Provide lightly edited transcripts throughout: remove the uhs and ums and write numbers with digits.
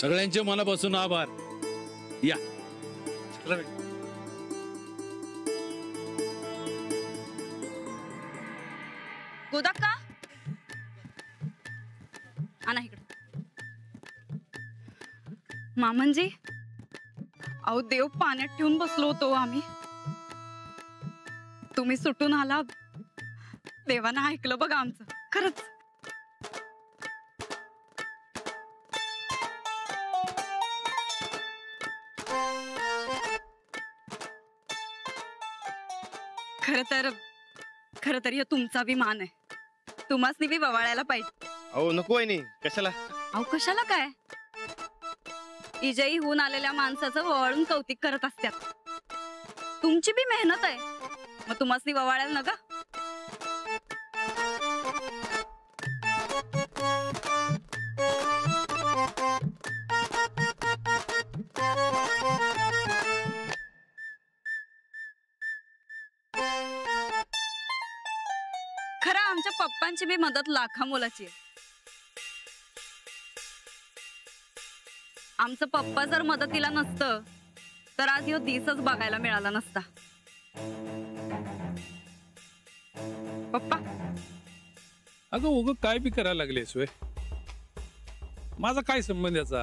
सगळ्यांचे मनापासून आभार. या गोदाक्का आणा इकडे. मामनजी, अहो देव पाण्यात ठेवून बसलो होतो आम्ही. तुम्ही सुटून आला, देवानं ऐकलं बघा आमचं. खरंच खरं तर तुमचा बी मान आहे. तुम्हासनी बी ववाळायला पाहिजे. अहो नको आहे नाही. कशाला? अहो कशाला काय, इजयी होऊन आलेल्या माणसाचं ववाळून कौतिक करत असतात. तुमची बी मेहनत आहे, मग तुम्हासनी ववाळायला नका. खरं आमच्या पप्पांची बी मदत लाखा मोलाची आहे. आमचं पप्पा जर मदतीला नसतं तर आज ह्यो दिसच बघायला मिळाला नसता. पप्पा अगं उग काय बी करायला लागलेस वे? माझा काय संबंध याचा?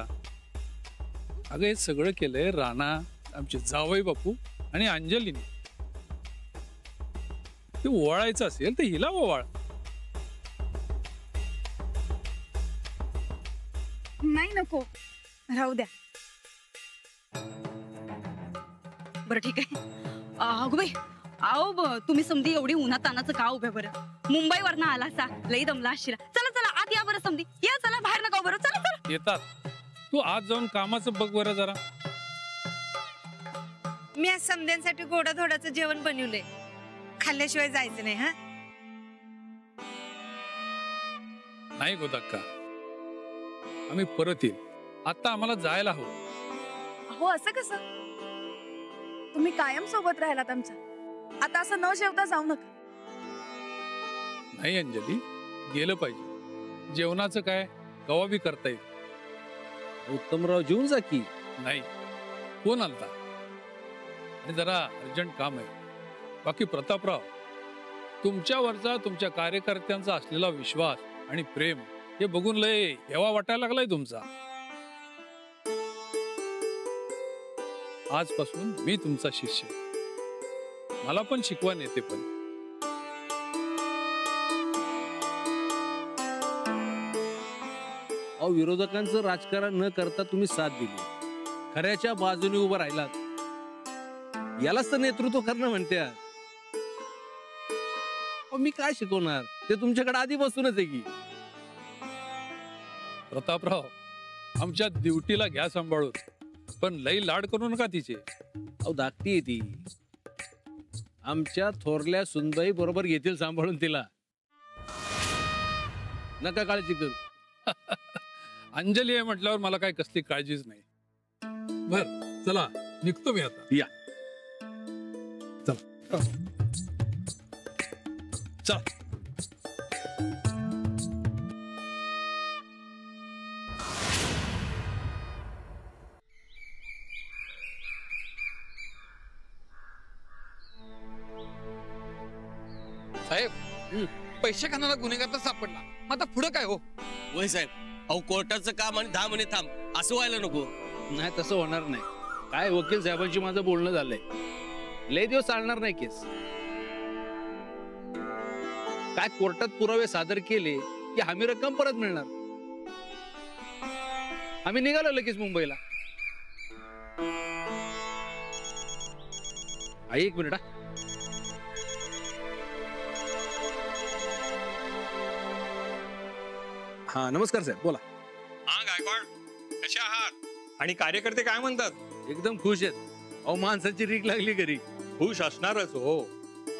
अगं हे सगळं केलंय राणा, आमचे जावई बापू आणि अंजलीने. ते ओवाळायचं असेल तर हिला ओवाळ. नाही नको, राहू द्या. बरं ठीक आहे. अगं बाई, अहो तुम्ही समधी एवढी उन्हा तानाचं का उभ्या बरं? मुंबईवरनं आला सा, लई दमला असशीला. चला चला आत या बरं समधी. या चला, बाहेर नका बरं. चला चला. येतात. तू आज जाऊन कामाचं बघ बरं जरा. मी आज समध्यांसाठी गोडाधोडाचं जेवण बनवलंय. खाल्ल्याशिवाय जायचं नाही. हा नाही गोदाक्का, आम्ही परत येईल. आता आम्हाला जायला हवं. हो असं कसं? तुम्ही कायम सोबत राहिलात आमच्या. आता असं न जेवता जाऊ नका. नाही अंजली, गेलं पाहिजे. जेवणाचं काय कवा बी करता येईल. उत्तमराव जेवून जा की. नाही, कोण आलता आणि जरा अर्जंट काम आहे. बाकी प्रतापराव, तुमच्यावरचा तुमच्या कार्यकर्त्यांचा असलेला विश्वास आणि प्रेम हे बघून लय हेवा वाटायला लागलाय तुमचा. आजपासून मी तुमचा शिष्य. मला पण शिकवण येते. पण अहो विरोधकांचं राजकारण न करता तुम्ही साथ दिली, खऱ्याच्या बाजूने उभं राहिलात. यालाच तर नेतृत्व करणं म्हणते. मी काय शिकवणार? ते तुमच्याकडे आधीपासूनच आहे की. प्रतापराव, आमच्या ड्युटीला घ्या सांभाळून, पण लई लाड करू नका तिचे. अहो धाकटी आहे ती. आमच्या थोरल्या सुनबाई बरोबर घेतील सांभाळून तिला. नका काळजी करू. अंजली आहे म्हटल्यावर मला काय कसली काळजीच नाही. बर चला, निघतो मी आता. या चला चल. साहेब, पैसे खाणारा गुन्हेगार तर सापडला. मग आता पुढे काय हो? वय साहेब, अहो कोर्टाचं काम आणि 10 महिने थांब असं व्हायला नको. नाही, तसं होणार नाही. काय वकील साहेबांशी माझं बोलणं झालंय. लय दिवस चालणार नाही केस. काय कोर्टात पुरावे सादर केले की आम्ही रक्कम परत मिळणार. आम्ही निघालो लगेच मुंबईला. आई एक मिनिट. हा नमस्कार साहेब, बोला. हा गायकवाड, कसे आहात? आणि कार्यकर्ते काय म्हणतात? एकदम खुश आहेत. अहो माणसाची रीक लागली घरी. खुश असणारच हो.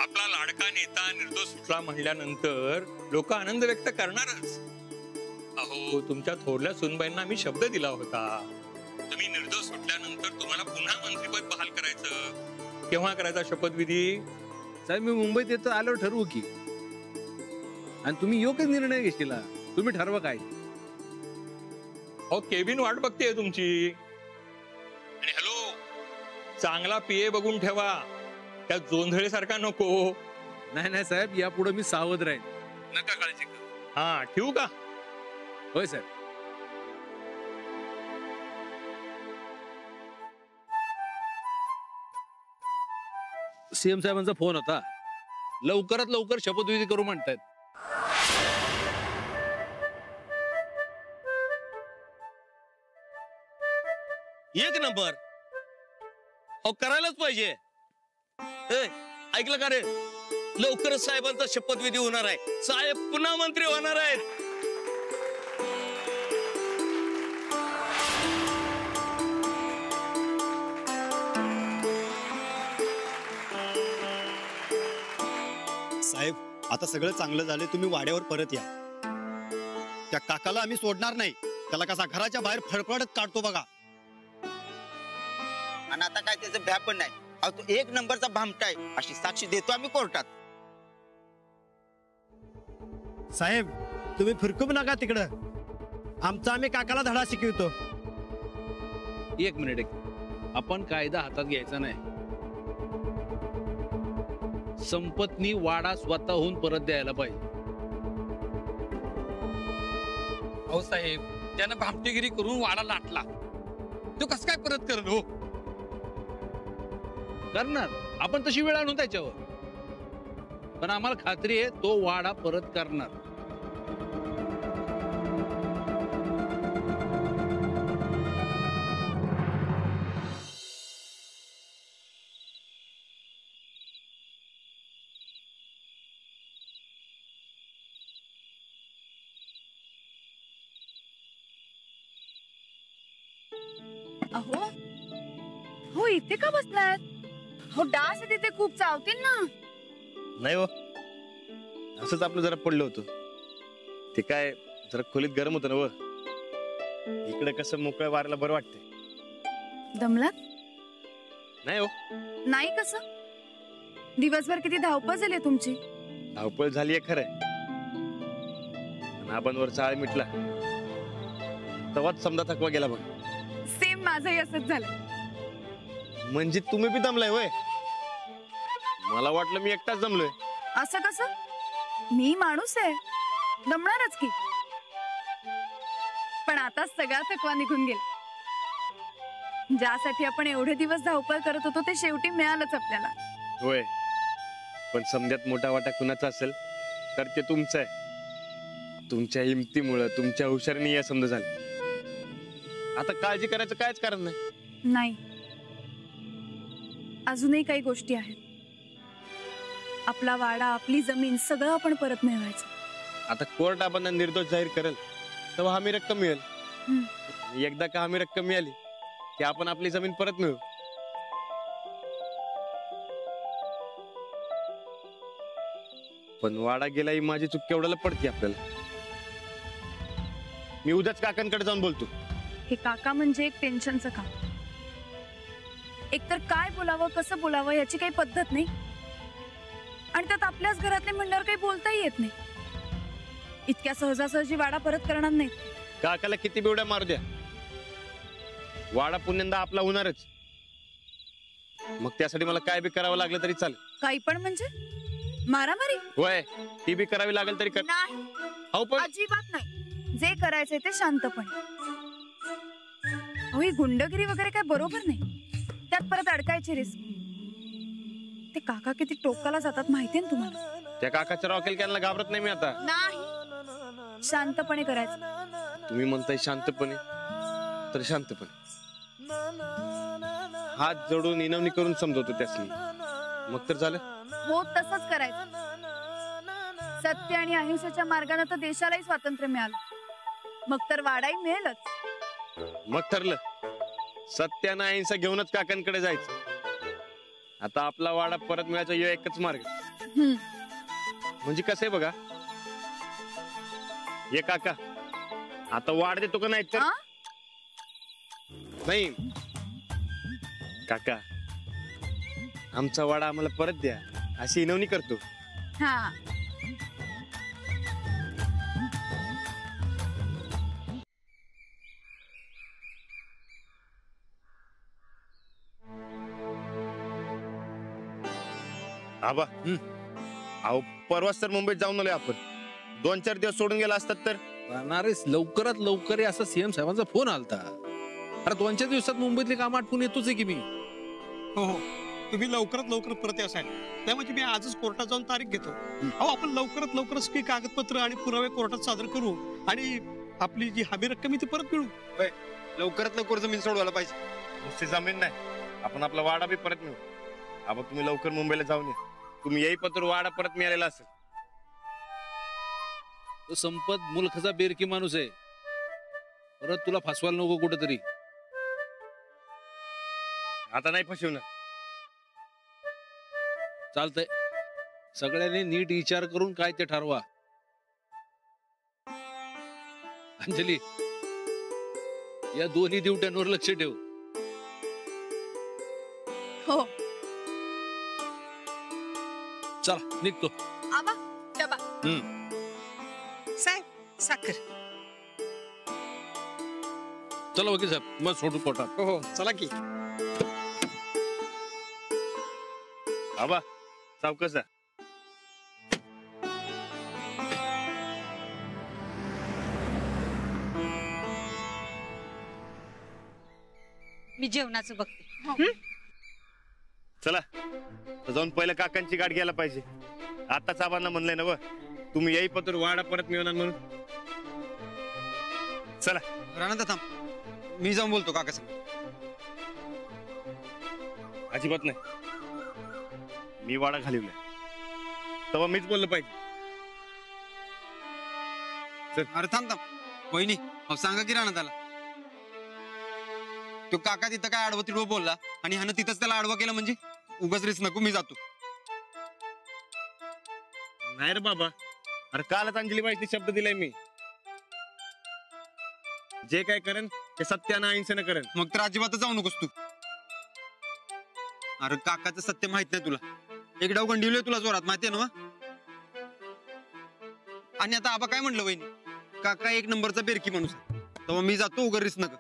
आपला लाडका नेता निर्दोष सुटला म्हणल्यानंतर लोक आनंद व्यक्त करणारच. अहो तुमच्या थोरल्या सुनबाईंना मी शब्द दिला होता, तुम्ही निर्दोष सुटल्यानंतर तुम्हाला पुन्हा मंत्रिपद बहाल करायचं. केव्हा करायचा शपथविधी? साहेब मी मुंबईत येतो, आलो ठरवू की. आणि तुम्ही योग्य निर्णय घेशीला. तुम्ही ठरवा काय. अहो केबिन वाट बघतेय तुमची. आणि हॅलो, चांगला पीए बघून ठेवा, त्या जोंधळेसारखा नको. नाही नाही साहेब, यापुढे मी सावध राहीन. नका काळजी करू. हा ठेवू का? होय साहेब. सीएम साहेबांचा फोन होता, लवकरात लवकर शपथविधी करू म्हणतायत. एक नंबर. अहो करायलाच पाहिजे. ऐकलं का रे, लवकरच साहेबांचा शपथविधी होणार आहे. साहेब पुन्हा मंत्री होणार आहेत. साहेब आता सगळं चांगलं झालं, तुम्ही वाड्यावर परत या. त्या काकाला आम्ही सोडणार नाही. त्याला कसा घराच्या बाहेर फडफडत काढतो बघा. आणि आता काय त्याचं भ्या पण नाही. अहो तो एक नंबरचा भामटा आहे, अशी साक्षी देतो आम्ही कोर्टात. साहेब तुम्ही फिरकू नका तिकडं. आमचा आम्ही काकाला धडा शिकवतो. एक मिनिट, आपण कायदा हातात घ्यायचा नाही. संपत्नी वाडा स्वतःहून परत द्यायला पाहिजे. अहो साहेब, त्यानं भामटेगिरी करून वाडा लाटला, तो कसं काय परत करल हो? करणार, आपण तशी वेळ आणू त्याच्यावर. पण आम्हाला खात्री आहे तो वाडा परत करणार. अहो हो, इथे का बसलात? हो डास आहे तिथे, खूप चावतील ना. नाही हो, असंच आपलं जरा पडलं होतं. ते काय जरा खोलीत गरम होतं ना व. इकडे कसं मोकळ्या वाऱ्याला बरं वाटतंय. दमलात? नाही हो. नाही कसं? दिवसभर किती धावपळ झाली तुमची. धावपळ झालीये खरंय, नाबांवर चाळ मिटला तेव्हाच समजा थकवा गेला बघ. सेम माझंही असंच झालं. म्हणजे तुम्ही बी दमलाय होय? मला वाटलं मी एकटाच दमलोय. असं कसं? मी माणूस आहे, दमणारच की. पण आता सगळा थकवा निघून गेला. ज्यासाठी आपण एवढे दिवस धावपळ करत होतो ते शेवटी मिळालंच आपल्याला. होय, पण समजात मोठा वाटा कुणाचा असेल तर ते तुमचं आहे. तुमच्या हिमतीमुळे, तुमच्या हुशारीने या समजा झालं. आता काळजी करायचं कायच कारण नाही. नाही, अजूनही काही गोष्टी आहेत. आपला वाडा, आपली जमीन सगळं आपण परत मिळवायचं. आता कोर्ट आपण निर्दोष जाहीर करेल तेव्हा हमी रक्कम मिळेल. एकदा का हमी रक्कम मिळाली की आपण आपली जमीन परत मिळवू. पण वाडा गेला ही माझी चूक केवढ्याला पडते आपल्याला. मी उद्याच काकांकडे जाऊन बोलतो. हे काका म्हणजे एक टेन्शनचं काम. एकतर काय बोलावं, कसं बोलावं याची काही पद्धत नाही. आणि त्यात आपल्याच घरातले म्हणल्यावर काही बोलताही येत नाही. इतक्या सहजासहजी वाडा परत करणार नाही. काकाला किती बेवड्या मारू द्या, वाडा पुण्यांदा आपला होणारच. मग त्यासाठी मला काय बी करावं लागलं तरी चालेल. काही पण म्हणजे मारामारी? होय, ती बी करावी लागेल तरी कर. नाही, हो पण अजिबात नाही. जे करायचंय ते शांतपणे. ही गुंडगिरी वगैरे काय बरोबर नाही. त्यात परत अडकायची रिस्क. ते काका किती टोकाला जातात माहितीये ना तुम्हाला. त्या काकाच्या रॉकेल कॅनला घाबरत नाही मी आता. नाही, शांतपणे करायचं. तुम्ही म्हणताय शांतपणे तर शांतपणे. हात जोडून इनवणी करून समजवतो त्यासनी, मग तर झालं. हो तसंच करायचं. सत्य आणि अहिंसेच्या मार्गाने तर देशालाही स्वातंत्र्य मिळालं. मग तर वाडाही मिळेलच. मग ठरलं, सत्यानं अहिंसा घेऊनच काकांकडे जायचं. आता आपला वाडा परत मिळायचा यो एकच मार्ग. म्हणजे कसं आहे बघा, ये काका आता वाढ देतो का नाही तर नाही. काका आमचा वाडा आम्हाला परत द्या अशी विनवणी करतो. हा, आबा अहो परवाच तर मुंबईत जाऊन आलोय आपण. 2-4 दिवस सोडून गेला असतात तर अरे लवकरात लवकर असा सीएम साहेबांचा फोन आलता. अरे 2-4 दिवसात मुंबईतली काम आटपून येतोच आहे की मी. हो हो, तुम्ही लवकरात लवकर परत या साहेब. त्यामुळे मी आजच कोर्टात जाऊन तारीख घेतो. अहो आपण लवकरात लवकर सगळी कागदपत्र आणि पुरावे कोर्टात सादर करू आणि आपली जी हमी रक्कम आहे ती परत मिळू. लवकरात लवकर जमीन सोडवायला पाहिजे. नुसती जमीन नाही, आपण आपला वाडा बी परत मिळू. आबा तुम्ही लवकर मुंबईला जाऊन या. तुम्ही येई पत्र वाडा परत मिळालेला असेल. तो संपत मुलखाचा बेरकी माणूस आहे. परत तुला फसवायला नको कुठेतरी. आता नाही फसवणार. चालतंय, सगळ्यांनी नीट विचार करून काय ते ठरवा. अंजली, या दोन्ही ड्युट्यांवर लक्ष ठेव. हो. चला निघतो. आबा डबा. साहेब साखर. चला वकील साहेब, मग सोडू कोर्टात. हो हो, चला की. आबा सावकाश. मी जेवणाचं बघते. चला तर जाऊन पहिलं काकांची गाठ घ्यायला पाहिजे. आताच आबांना म्हणलंय ना व तुम्ही येई पत्र वाडा परत मिळणार म्हणून. चला राणा थांब, मी जाऊन बोलतो काका. अजिबात नाही. मी वाडा घालवलाय तेव्हा मीच बोललं पाहिजे. अरे थांब थांब वहिनी, सांगा की राणा त्याला. तो काका तिथं काय आडवं तिडवं बोलला आणि ह्यानं तिथंच त्याला आडवं केलं म्हणजे उगाच रिस्क नको, मी जातो. नाही रे बाबा, अरे कालच अंजली बाईची शब्द दिलाय मी. जे काय करेन ते सत्यानं अहिंसेनं करेन. मग तर अजिबातच जाऊ नकोस तू. अरे काकाचं सत्य माहित नाही तुला. एक डाव गंडीवलोय तुला जोरात, माहितीये ना. आणि आता आबा काय म्हणलं वहिनी, काका एक नंबरचा बेरकी माणूस आहे. तेव्हा मी जातो, उगाच रिस्क नका.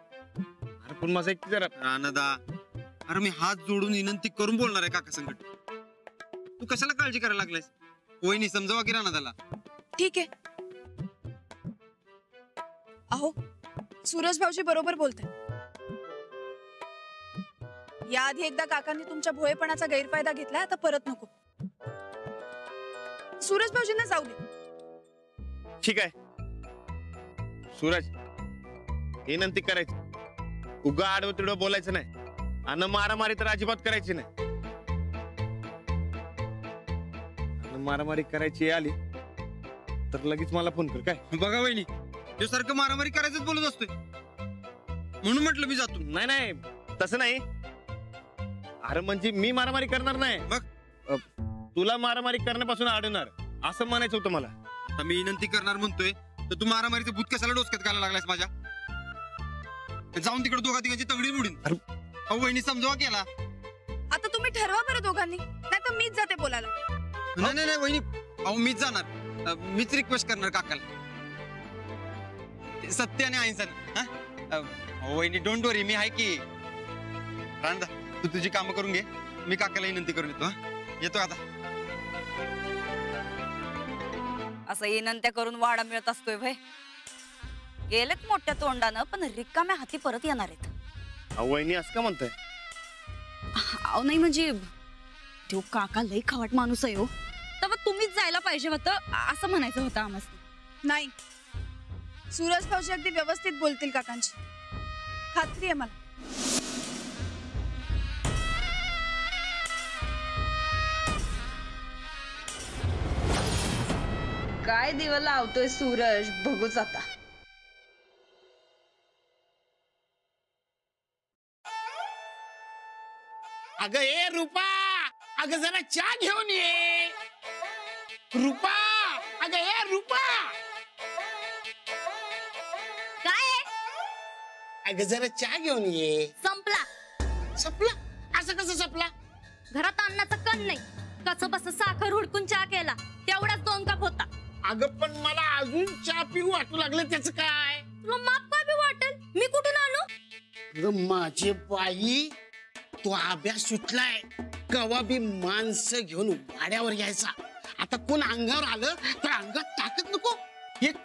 अरे पण माझा एक जरा राणादा, अरे मी हात जोडून विनंती करून बोलणार आहे काका संकट. तू कशाला काळजी करायला लागलायस. वहिनी समजावा की राणादाला. ठीक आहे. अहो सूरज भाऊजी बरोबर बोलताय. याआधी एकदा काकांनी तुमच्या भोळेपणाचा गैरफायदा घेतलाय, आता परत नको. सूरज भाऊजींना जाऊ दे. ठीक आहे सूरज, विनंती करायची, उगा आडवं तिडवं बोलायचं नाही आणि मारामारी तर अजिबात करायची नाही. आणि मारामारी करायची आली तर लगेच मला फोन कर. काय बघा वहिनी, तो सारखं मारामारी करायचंच बोलत असतोय, म्हणून म्हटलं मी जातो. नाही नाही तसं नाही. अरे म्हणजे मी मारामारी करणार नाही, मग तुला मारामारी करण्यापासून अडवणार असं म्हणायचं होतं मला. आता मी विनंती करणार म्हणतोय तर तू मारामारीचं भूत कशाला डोसक्यात घालायला लागलायस माझ्या. जाऊन तिकडे दोघा तिघांची तगडी बुडीन. अहो वहिनी समजावा केला. आता तुम्ही ठरवा बरं दोघांनी, नाही तर मीच जाते बोलायला. नाही नाही नाही वहिनी, अहो मीच जाणार. मीच रिक्वेस्ट करणार काकाला. सत्य आणि अहिंसा. वहिनी डोंट वरी, मी आहे की. राणदा तू तुझी कामं करून घे, मी काकाला विनंती करून येतो. येतो आता. असं विनंत्या करून वाडा मिळत असतोय भाई. गेलेत मोठ्या तोंडानं, पण रिकाम्या हाती परत येणार आहेत. वहिनी असं का म्हणताय. अहो नाही म्हणजे तो काका लई खवाट माणूस आहे हो. तेव्हा तुम्हीच जायला पाहिजे होतं असं म्हणायचं होतं आम्हाला. नाही, सूरज भाऊजी अगदी व्यवस्थित बोलतील काकांची, खात्री आहे मला. काय दिवा लावतोय सूरज, बघूच आता. अगं ए रूपा, अगं जरा चहा घेऊन ये. रूपा, अगं ए रूपा. काय अगं जरा चहा घेऊन ये. संपला. संपला? असं कसं संपला? घरात अन्नाचं कण नाही, कसं बस साखर हुडकून चहा केला, तेवढाच 2 कप होता. अगं पण मला अजून चहा पिऊ वाटू लागलं, त्याचं काय? तुला माप काय बी वाटेल, मी कुठून आणू? अगं माझे बाई, तो अभ्यास सुटलाय. कवा बी माणसं घेऊन वाड्यावर यायचा. आता कोण अंगावर आलं तर अंगात ताकद नको. एक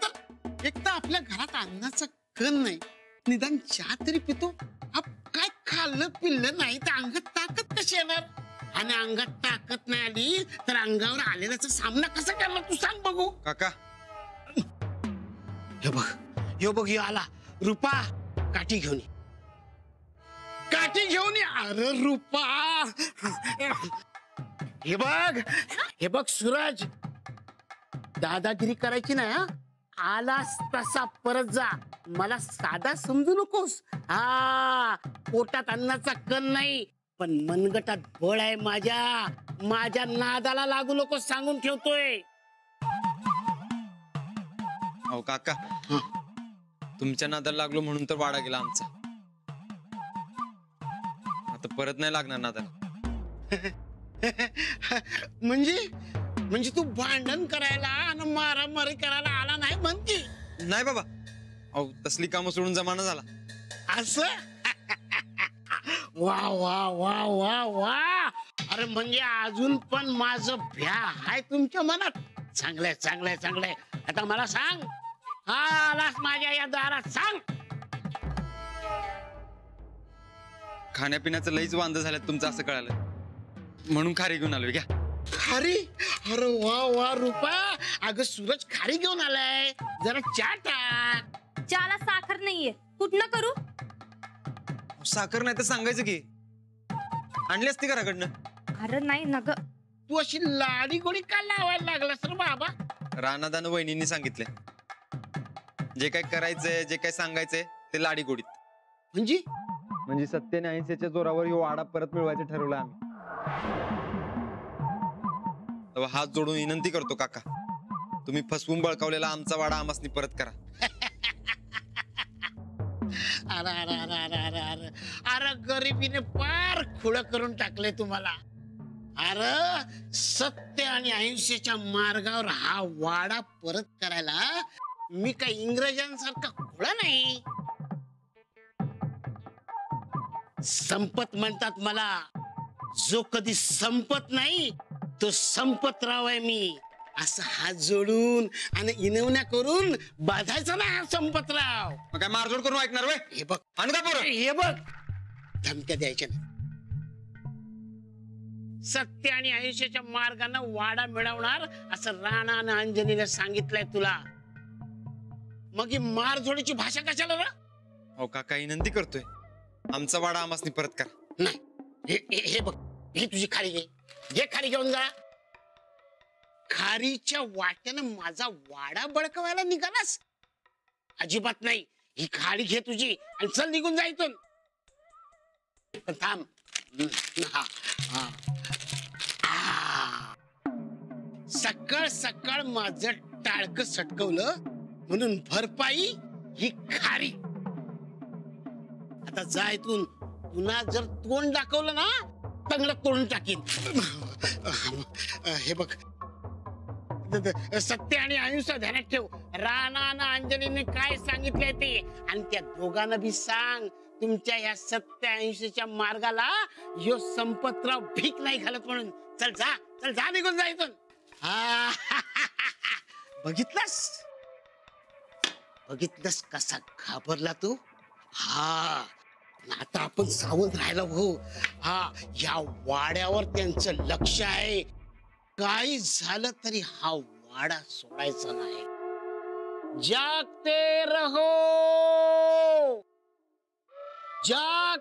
तर आपल्या घरात अन्नाचा कण नाही, निदान चहा तरी पितो. काय खाल्लं पिल्लं नाही तर अंगात ताकद कशी येणार? आणि अंगात ताकद नाही आली तर अंगावर आलेल्याचा सामना कसा करणार तू सांग बघू. काका हे बघ आला रुपा. काठी घेऊन ये, काठी घेऊन ये. अरे रुपा, हे बघ सूरज, दादागिरी करायची ना. आलास तसा परत जा. मला साधा समजू नकोस. पोटात अन्नाचा कण नाही पण मनगटात बळ आहे माझ्या नादाला लागू नकोस सांगून ठेवतोय. अहो काका, तुमच्या नादाला लागलो म्हणून तर वाडा गेला आमचा. आता परत नाही लागणार नादाला. म्हणजे तू भांडण करायला आणि मारामारी करायला आला नाही म्हणती? नाही बाबा, अहो तसली कामं सोडून जमाना झाला. असं? वा वा वा वा वा. अरे म्हणजे अजून पण माझं भ्या आहे तुमच्या मनात. चांगलंय. आता मला सांग, आलास माझ्या या दारात, सांग. खाण्यापिण्याचं लईच वांद झालं तुमचं असं कळालं म्हणून खारी घेऊन आलोय. घ्या खारी. अरे वा रुपा. अगं सूरज खारी घेऊन आलाय, जरा चहा टाक. चहाला साखर नाहीये, कुठनं करू? साखर नाही तर सांगायचं की आणली असती घराकडनं. अरे नाही ना ग. तू अशी लाडी गोडी का लावायला लागलास रे बाबा? रानादान वहिनींनी सांगितलंय, जे काय करायचंय जे काय सांगायचंय ते लाडी गोडीत. म्हणजे सत्य आणि अहिंसेच्या जोरावर यो वाडा परत मिळवायचं ठरवलं आम्ही. तेव्हा हात जोडून विनंती करतो काका, तुम्ही फसवून बळकावलेला आमचा वाडा आम्हासनी परत करा. अरे गरिबीने पार खुळं करून टाकले तुम्हाला. अरे सत्य आणि अहिंसेच्या मार्गावर हा वाडा परत करायला मी काय इंग्रजांसारखा खुळा नाही. संपत म्हणतात मला. जो कधी संपत नाही तो संपतराव आहे मी. असं हात जोडून आणि इनवण्या करून बांधायचा ना हा संपतराव. मग काय मारझोड करून ऐकणार वय? हे बघ हे बघ, धमक्या द्यायच्या नाही. सत्य आणि अहिंसेच्या मार्गाने वाडा मिळवणार असं राणा आणि अंजनीला सांगितलंय तुला. मग ही मारझोडीची भाषा कशाला रा? हो काका, विनंती करतोय, आमचा वाडा आम्हासनी परत करा. नाही, हे बघ, ही तुझी खारी घे खारी घेऊन जा. खारीच्या वाट्यानं माझा वाडा बळकवायला निघालास? अजिबात नाही. ही खारी घे तुझी आणि चल निघून जा इथून. पण थांब. सकाळ माझं टाळकं सटकवलं म्हणून भरपाई ही खारी. आता जा इथून. पुन्हा जर तोंड दाखवलं ना चांगलं तोंड टाकीन. हे बघ, सत्य आणि अहिंसा ध्यानात ठेव. राणा आणि अंजलीने काय सांगितलंय ते, आणि त्या दोघांना बी सांग तुमच्या या सत्य अहिंसेच्या मार्गाला यो संपतराव भीक नाही घालत म्हणून. चल जा निघून जा इथून. बघितलंस कसा घाबरला तू? आता आपण सावध राहायला हो. या वाड्यावर त्यांचं लक्ष आहे. काही झालं तरी हा वाडा सोडायचा नाही. जागते रहो, जाग